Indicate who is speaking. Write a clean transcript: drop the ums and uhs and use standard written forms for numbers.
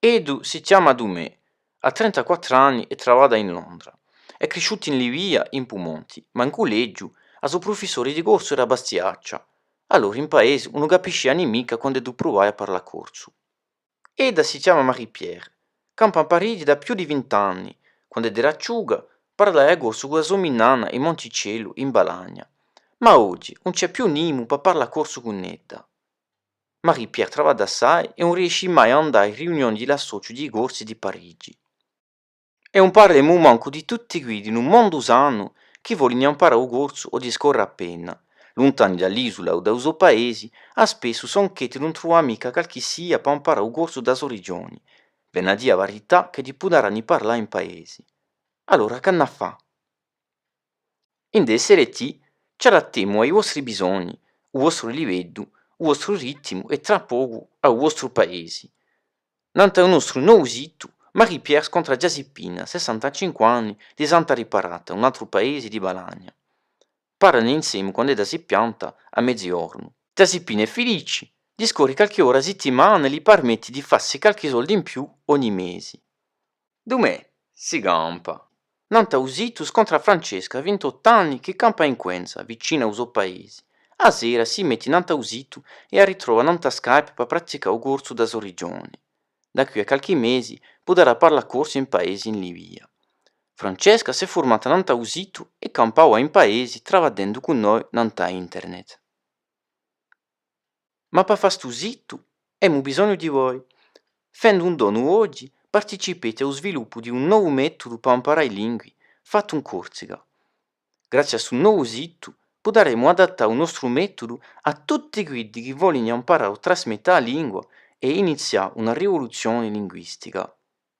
Speaker 1: Edu si chiama Dumè, ha 34 anni e lavora in Londra. È cresciuto in Libia, in Pumonti, ma in collegio a suo professore di corso era Bastiaccia. Allora in paese non capisce mica quando Edu provava a parlare corso. Eda si chiama Marie-Pierre, campa a Parigi da più di 20 anni. Quando era acciuga, parlava a corso con la sua nonna in Monticello, in Balagna. Ma oggi non c'è più nimo per parlare corso con Eda. Marie-Pierre lavora assai e non riesce mai a andare alle riunioni dell'associo di corsi di Parigi. E un parliamo manco di tutti quelli in un mondo sano che vogliono imparare il corso o discorrere a penna. Lontani dall'isola o dai suoi paesi, a spesso sono che non trovano mica qualche sia per imparare il corso da sue regioni. Venne a dire la verità che di poteranno parlare in paesi. Allora che ne fa? In DSRT ci adattiamo ai vostri bisogni, al vostro livello, al vostro ritmo e tra poco al vostro paese. Nante il nostro nuovo sito, Marie-Pierre scontra Giuseppina, 65 anni, di Santa Riparata, un altro paese di Balagna. Parlano insieme quando eda si pianta a mezzogiorno. Giuseppina è felice, discorre qualche ora a settimana e gli permette di farsi qualche soldo in più ogni mese. Dumè, si campa. Nanta usito scontra Francesca, 28 anni, che campa in Quenza, vicino al suo paese. A sera si mette nanta usito e ritrova nanta Skype per praticare il corso da sua regione. Da qui a qualche mesi potrà parlare corso in paesi in Libia. Francesca si è formata nanta usito e campa ora in paesi travadendo con noi nanta internet. Ma per fare sto usito, abbiamo bisogno di voi. Fendo un dono oggi, partecipate allo sviluppo di un nuovo metodo per imparare lingue, fatto in Corsica. Grazie a questo nuovo sito potremo adattare il nostro metodo a tutti quelli che vogliono imparare o trasmettere la lingua e iniziare una rivoluzione linguistica.